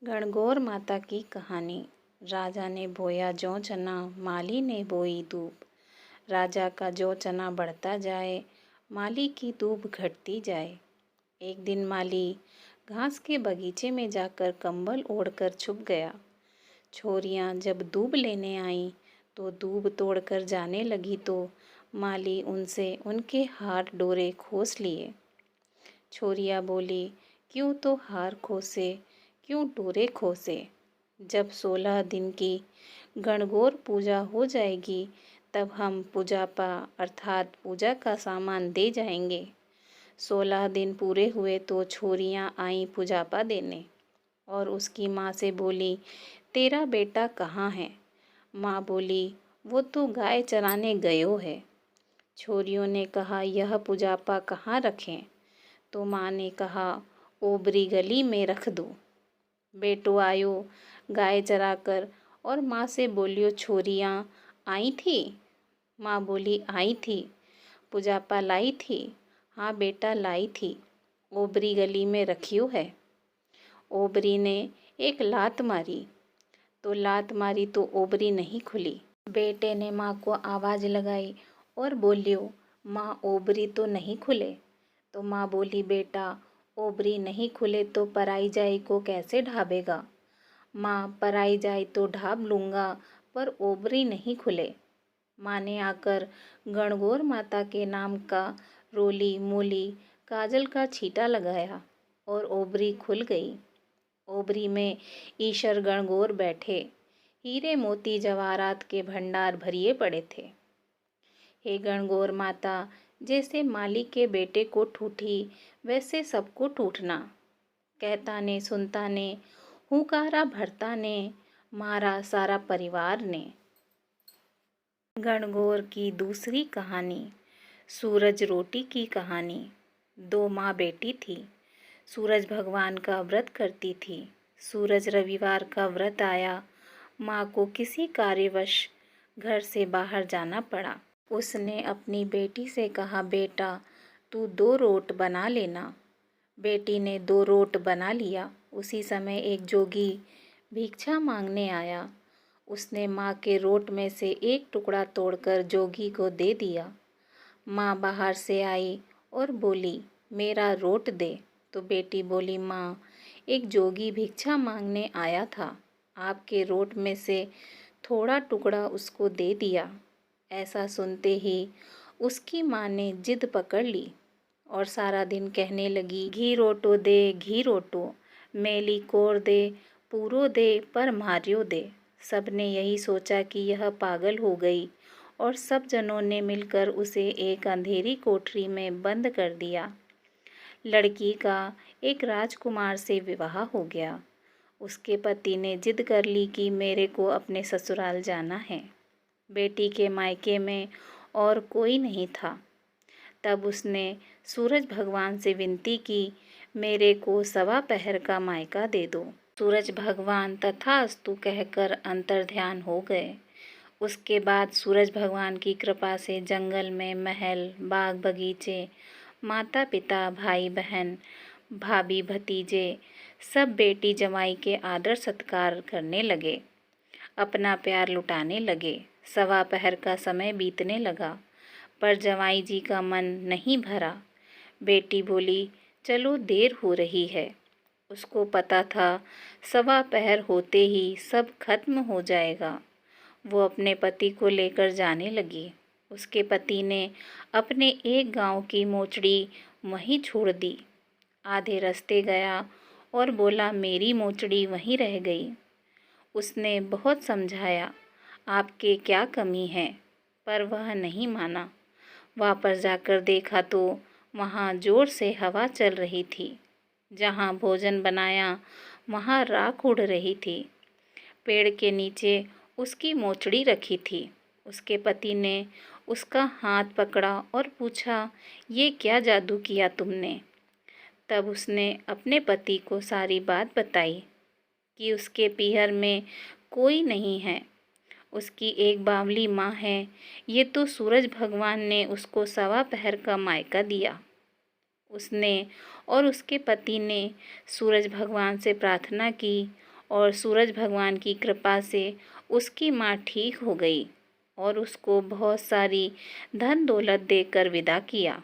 गणगौर माता की कहानी। राजा ने बोया जौ चना, माली ने बोई दूब। राजा का जौ चना बढ़ता जाए, माली की दूब घटती जाए। एक दिन माली घास के बगीचे में जाकर कंबल ओढ़कर छुप गया। छोरियां जब दूब लेने आईं तो दूब तोड़कर जाने लगी तो माली उनसे उनके हाथ डोरे खोस लिए। छोरियां बोली, क्यों तो हार खोसे, क्यों डोरे खोसे। जब 16 दिन की गणगौर पूजा हो जाएगी तब हम पूजापा अर्थात पूजा का सामान दे जाएंगे। 16 दिन पूरे हुए तो छोरियां आईं पूजापा देने और उसकी माँ से बोली, तेरा बेटा कहाँ है। माँ बोली, वो तो गाय चराने गयो है। छोरियों ने कहा, यह पूजापा कहाँ रखें। तो माँ ने कहा, ओबरी गली में रख दो। बेटो आयो गाय चराकर और माँ से बोलियो, छोरियां आई थी। माँ बोली, आई थी। पूजापा लाई थी। हाँ बेटा लाई थी, ओबरी गली में रखियो है। ओबरी ने एक लात मारी तो ओबरी नहीं खुली। बेटे ने माँ को आवाज़ लगाई और बोलियो, माँ ओबरी तो नहीं खुले। तो माँ बोली, बेटा ओबरी नहीं खुले तो पराई जाई को कैसे ढाबेगा। माँ, पराई जाई तो ढाब लूँगा पर ओबरी नहीं खुले। माँ ने आकर गणगौर माता के नाम का रोली मूली काजल का छींटा लगाया और ओबरी खुल गई। ओबरी में ईश्वर गणगौर बैठे, हीरे मोती जवाहरात के भंडार भरिए पड़े थे। हे गणगौर माता, जैसे माली के बेटे को ठूठी वैसे सबको ठूठना। कहता ने सुनता ने, हुकारा भरता ने, मारा सारा परिवार ने। गणगौर की दूसरी कहानी। सूरज रोटी की कहानी। 2 माँ बेटी थी। सूरज भगवान का व्रत करती थी। सूरज रविवार का व्रत आया। माँ को किसी कार्यवश घर से बाहर जाना पड़ा। उसने अपनी बेटी से कहा, बेटा तू 2 रोट बना लेना। बेटी ने 2 रोट बना लिया। उसी समय एक जोगी भिक्षा मांगने आया। उसने माँ के रोट में से एक टुकड़ा तोड़कर जोगी को दे दिया। माँ बाहर से आई और बोली, मेरा रोट दे। तो बेटी बोली, माँ एक जोगी भिक्षा मांगने आया था, आपके रोट में से थोड़ा टुकड़ा उसको दे दिया। ऐसा सुनते ही उसकी माँ ने जिद पकड़ ली और सारा दिन कहने लगी, घी रोटो दे, घी रोटो, मेली कोर दे, पूरो दे, पर मारियो दे। सबने यही सोचा कि यह पागल हो गई और सब जनों ने मिलकर उसे एक अंधेरी कोठरी में बंद कर दिया। लड़की का एक राजकुमार से विवाह हो गया। उसके पति ने जिद कर ली कि मेरे को अपने ससुराल जाना है। बेटी के मायके में और कोई नहीं था। तब उसने सूरज भगवान से विनती की, मेरे को 1.25 पहर का मायका दे दो। सूरज भगवान तथास्तु कहकर अंतर्ध्यान हो गए। उसके बाद सूरज भगवान की कृपा से जंगल में महल, बाग बगीचे, माता पिता, भाई बहन, भाभी भतीजे सब बेटी जमाई के आदर सत्कार करने लगे, अपना प्यार लुटाने लगे। 1.25 पहर का समय बीतने लगा पर जमाई जी का मन नहीं भरा। बेटी बोली, चलो देर हो रही है। उसको पता था 1.25 पहर होते ही सब खत्म हो जाएगा। वो अपने पति को लेकर जाने लगी। उसके पति ने अपने एक गांव की मोचड़ी वहीं छोड़ दी। आधे रास्ते गया और बोला, मेरी मोचड़ी वहीं रह गई। उसने बहुत समझाया, आपके क्या कमी है, पर वह नहीं माना। वापस जाकर देखा तो वहाँ जोर से हवा चल रही थी। जहाँ भोजन बनाया वहाँ राख उड़ रही थी। पेड़ के नीचे उसकी मोचड़ी रखी थी। उसके पति ने उसका हाथ पकड़ा और पूछा, ये क्या जादू किया तुमने। तब उसने अपने पति को सारी बात बताई कि उसके पीहर में कोई नहीं है, उसकी एक बावली माँ है। ये तो सूरज भगवान ने उसको 1.25 पहर का मायका दिया। उसने और उसके पति ने सूरज भगवान से प्रार्थना की और सूरज भगवान की कृपा से उसकी माँ ठीक हो गई और उसको बहुत सारी धन दौलत देकर विदा किया।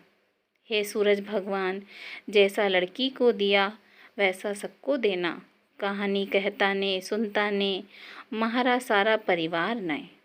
हे सूरज भगवान, जैसा लड़की को दिया वैसा सबको देना। कहानी कहता ने सुनता ने, महारा सारा परिवार ने।